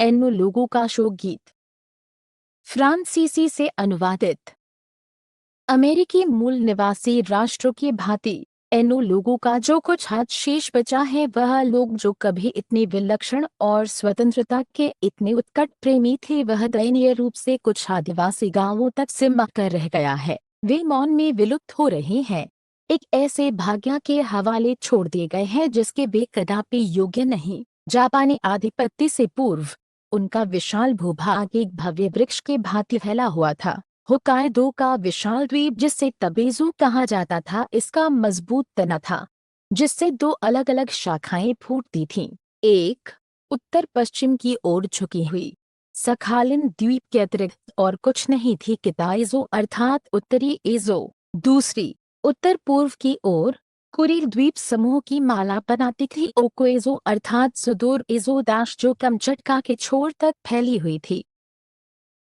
एनो लोगो का शोकगीत। फ्रांसीसी से अनुवादित। अमेरिकी मूल निवासी राष्ट्रों की भांति एनो लोगों का जो कुछ हाथ शेष बचा है, वह लोग जो कभी इतने विलक्षण और स्वतंत्रता के इतने उत्कट प्रेमी थे, वह दयनीय रूप से कुछ आदिवासी गांवों तक सिमट कर रह गया है। वे मौन में विलुप्त हो रहे हैं, एक ऐसे भाग्य के हवाले छोड़ दिए गए हैं जिसके वे कदापि योग्य नहीं। जापानी आधिपत्य से पूर्व उनका विशाल भूभाग एक भव्य वृक्ष के भांति फैला हुआ था। होकाइडो का विशाल द्वीप, जिसे तबेजू कहा जाता था, इसका मजबूत तना था जिससे दो अलग अलग शाखाएं फूटती थीं। एक उत्तर पश्चिम की ओर झुकी हुई सखालिन द्वीप के अतिरिक्त और कुछ नहीं थी, किताइजो अर्थात उत्तरी एजो। दूसरी उत्तर पूर्व की ओर कुरिल द्वीप समूह की माला बनाती थी, ओकोएजो अर्थात सुदूर एजो दाश, जो कमचटका के छोर तक फैली हुई थी।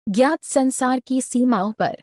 ज्ञात संसार की सीमाओं पर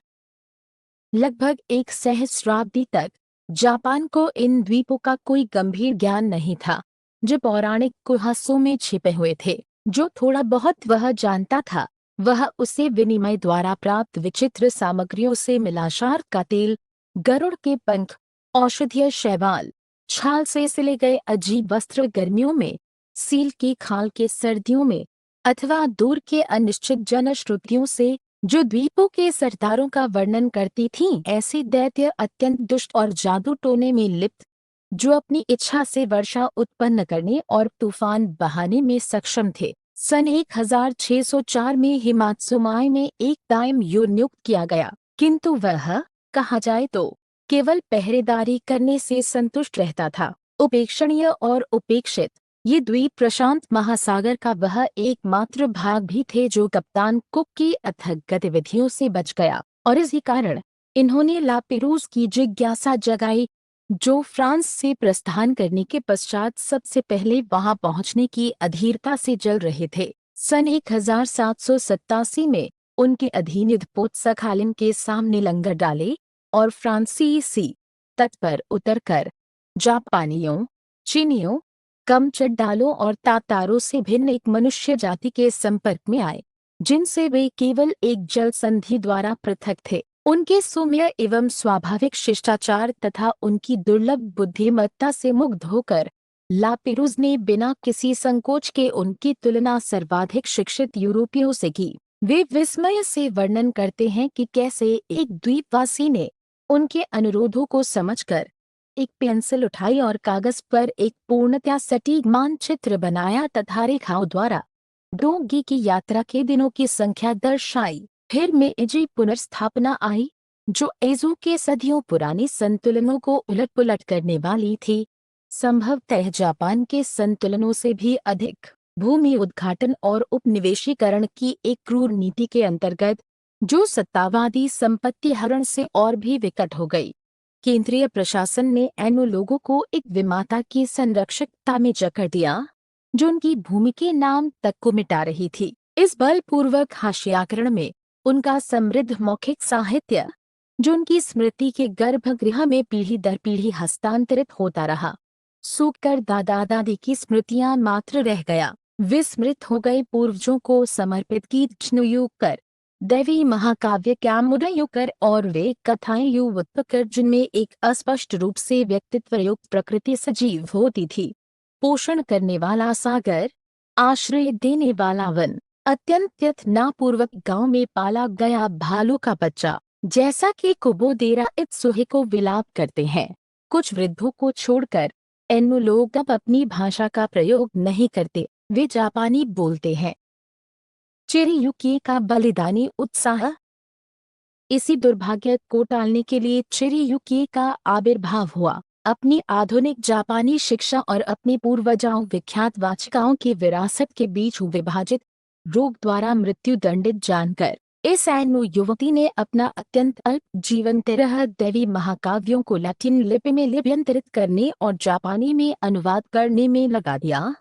लगभग एक सहस्राब्दी तक जापान को इन द्वीपों का कोई गंभीर ज्ञान नहीं था, जो पौराणिक कुहासों में छिपे हुए थे। जो थोड़ा बहुत वह जानता था, वह उसे विनिमय द्वारा प्राप्त विचित्र सामग्रियों से मिला। शार्क का तेल, गरुड़ के पंख, औषधीय शैवाल, छाल से सिले गए अजीब वस्त्र गर्मियों में, सील की खाल के सर्दियों में, अथवा दूर के अनिश्चित जनश्रुतियों से जो द्वीपों के सरदारों का वर्णन करती थीं। ऐसे दैत्य अत्यंत दुष्ट और जादू टोने में लिप्त, जो अपनी इच्छा से वर्षा उत्पन्न करने और तूफान बहाने में सक्षम थे। सन 1604 में हिमात्सुमाई में एक दाइम्यो नियुक्त किया गया, किंतु वह, कहा जाए तो, केवल पहरेदारी करने से संतुष्ट रहता था। उपेक्षणीय और उपेक्षित ये द्वीप प्रशांत महासागर का वह एकमात्र भाग भी थे जो कप्तान कुक की अथक गतिविधियों से बच गया, और इसी कारण इन्होंने लापेरूज की जिज्ञासा जगाई, जो फ्रांस से प्रस्थान करने के पश्चात सबसे पहले वहां पहुंचने की अधीरता से जल रहे थे। सन 1787 में उनके अधीन पोत सखालिन के सामने लंगर डाले और फ्रांसीसी तट पर उतरकर जापानियों, चीनियों, कमचट्टालों और तातारों से भिन्न एक मनुष्य जाति के संपर्क में आए, जिनसे वे केवल एक जल संधि द्वारा पृथक थे। उनके सौम्य एवं स्वाभाविक शिष्टाचार तथा उनकी दुर्लभ बुद्धिमत्ता से मुग्ध होकर लापेरूज ने बिना किसी संकोच के उनकी तुलना सर्वाधिक शिक्षित यूरोपियों से की। वे विस्मय से वर्णन करते हैं कि कैसे एक द्वीपवासी ने उनके अनुरोधों को समझकर एक पेंसिल उठाई और कागज पर एक पूर्णतया सटीक मानचित्र बनाया तथा रेखाओं द्वारा डोंगी की यात्रा के दिनों की संख्या दर्शाई। फिर मेइजी पुनर्स्थापना आई, जो एजो के सदियों पुराने संतुलनों को उलट-पुलट करने वाली थी, संभवतः जापान के संतुलनों से भी अधिक। भूमि उद्घाटन और उपनिवेशीकरण की एक क्रूर नीति के अंतर्गत, जो सत्तावादी संपत्ति हरण से और भी विकट हो गई, केंद्रीय प्रशासन ने एनो लोगों को एक विमाता की संरक्षकता में जकड़ दिया, जो उनकी भूमि के नाम तक को मिटा रही थी। इस बलपूर्वक हाशियाकरण में उनका समृद्ध मौखिक साहित्य, जो उनकी स्मृति के गर्भगृह में पीढ़ी दर पीढ़ी हस्तांतरित होता रहा, सूखकर दादा दादी की स्मृतियां मात्र रह गया। विस्मृत हो गए पूर्वजों को समर्पित गीत यूग कर, दैवी महाकाव्य कर और वे कथाएं युवत कर, जिनमें एक अस्पष्ट रूप से व्यक्तित्वयुक्त प्रकृति सजीव होती थी, पोषण करने वाला सागर, आश्रय देने वाला वन, अत्यंत यत्नपूर्वक गांव में पाला गया भालू का बच्चा, जैसा कि कुबोदेरा इत्सुहे को विलाप करते हैं। कुछ वृद्धों को छोड़कर एनो लोग अब अपनी भाषा का प्रयोग नहीं करते, वे जापानी बोलते हैं। चिरियुकी का बलिदानी उत्साह। इसी दुर्भाग्य को टालने के लिए चिरियुकी का आविर्भाव हुआ। अपनी आधुनिक जापानी शिक्षा और अपने पूर्वजों विख्यात वाचिकाओं की विरासत के बीच विभाजित रोग द्वारा मृत्यु दंडित जानकर इस एनो युवती ने अपना अत्यंत अल्प जीवन 13 दैवी महाकाव्यों को लैटिन लिपि में लिप्यंतरित करने और जापानी में अनुवाद करने में लगा दिया,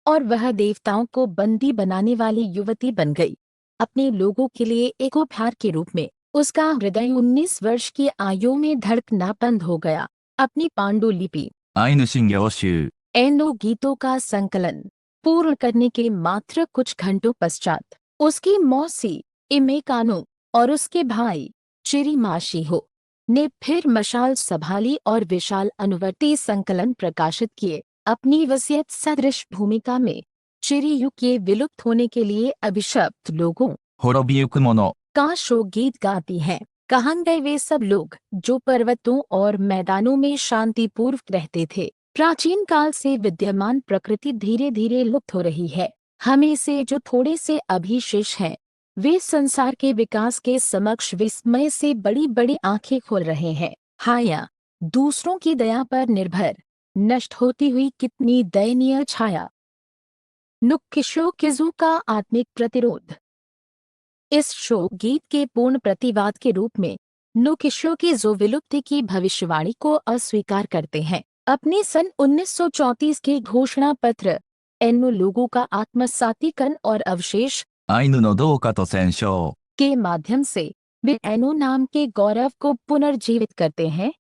और वह देवताओं को बंदी बनाने वाली युवती बन गई। अपने लोगों के लिए एक उपहार के रूप में उसका हृदय 19 वर्ष की आयु में धड़कना बंद हो गया। अपनी पांडुलिपिアイヌ神行集 एनो गीतों का संकलन पूर्ण करने के मात्र कुछ घंटों पश्चात उसकी मौसी इमेकानो और उसके भाई चिरीमाशीहो ने फिर मशाल संभाली और विशाल अनुवर्ती संकलन प्रकाशित किए। अपनी वसीयत सदृश भूमिका में चिरीयू के विलुप्त होने के लिए अभिशप्त लोगों 滅びゆくもの का शोकगीत गाती हैं। कहाँ गए वे सब लोग जो पर्वतों और मैदानों में शांतिपूर्वक रहते थे। प्राचीन काल से विद्यमान प्रकृति धीरे धीरे लुप्त हो रही है। हमें से जो थोड़े से अभी शेष हैं, वे संसार के विकास के समक्ष विस्मय से बड़ी बड़ी आंखें खोल रहे हैं। हाया दूसरों की दया पर निर्भर नष्ट होती हुई कितनी दयनीय छाया। नुक्किशो किजू का आत्मिक प्रतिरोध। इस शोक गीत के पूर्ण प्रतिवाद के रूप में नुकिशो की जो विलुप्ति की भविष्यवाणी को अस्वीकार करते हैं। अपने सन 1934 के घोषणा पत्र एनो लोगों का आत्मसातीकरण और अवशेष アイヌの同化と戦勝 के माध्यम से वे एनो नाम के गौरव को पुनर्जीवित करते हैं,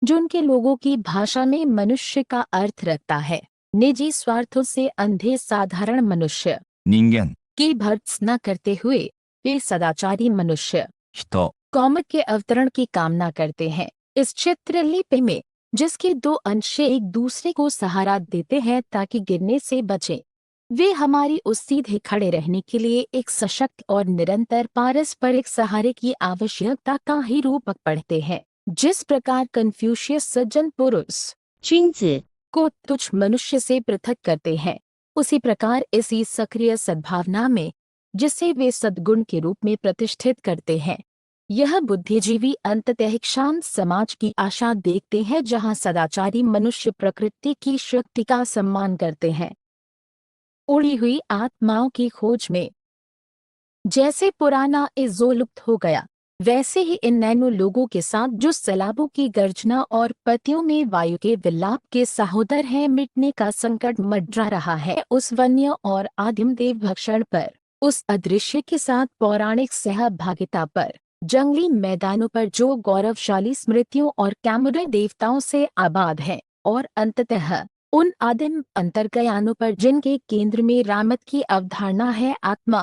जो उनके लोगों की भाषा में मनुष्य का अर्थ रखता है। निजी स्वार्थों से अंधे साधारण मनुष्य 人間 की भर्त्सना करते हुए वे सदाचारी मनुष्य 人 कॉमेट के अवतरण की कामना करते हैं। इस चित्रलिपि में जिसके दो अंश एक दूसरे को सहारा देते हैं ताकि गिरने से बचें, वे हमारी उस सीधे खड़े रहने के लिए एक सशक्त और निरंतर पारस्परिक सहारे की आवश्यकता का ही रूपक पढ़ते हैं। जिस प्रकार कन्फ्यूशियस सज्जन पुरुष 君子 को तुच्छ मनुष्य से पृथक करते हैं, उसी प्रकार इसी सक्रिय सद्भावना में जिसे वे सद्गुण के रूप में प्रतिष्ठित करते हैं, यह बुद्धिजीवी अंततः एक शांत समाज की आशा देखते हैं जहां सदाचारी मनुष्य प्रकृति की शक्ति का सम्मान करते हैं। उड़ी हुई आत्माओं की खोज में जैसे पुराना इज़ो लुप्त हो गया, वैसे ही इन नैनो लोगों के साथ जो सैलाबों की गर्जना और पतियों में वायु के विलाप के सहोदर हैं, मिटने का संकट मंडरा रहा है। उस वन्य और आदिम देव भक्षण पर, उस अदृश्य के साथ पौराणिक सहभागिता पर, जंगली मैदानों पर जो गौरवशाली स्मृतियों और कैमुरे देवताओं से आबाद है, और अंततः उन आदिम अंतर्ज्ञानों पर जिनके केंद्र में रामत की अवधारणा है। आत्मा,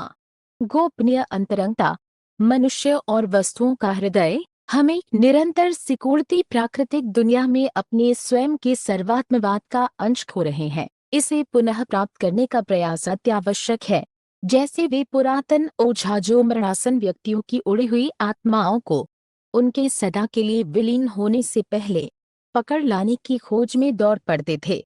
गोपनीय अंतरंगता, मनुष्य और वस्तुओं का हृदय हमें निरंतर सिकुड़ती प्राकृतिक दुनिया में अपने स्वयं के सर्वात्मवाद का अंश खो रहे हैं। इसे पुनः प्राप्त करने का प्रयास अत्यावश्यक है, जैसे वे पुरातन ओझा जो मरणासन व्यक्तियों की उड़ी हुई आत्माओं को उनके सदा के लिए विलीन होने से पहले पकड़ लाने की खोज में दौड़ पड़ते थे।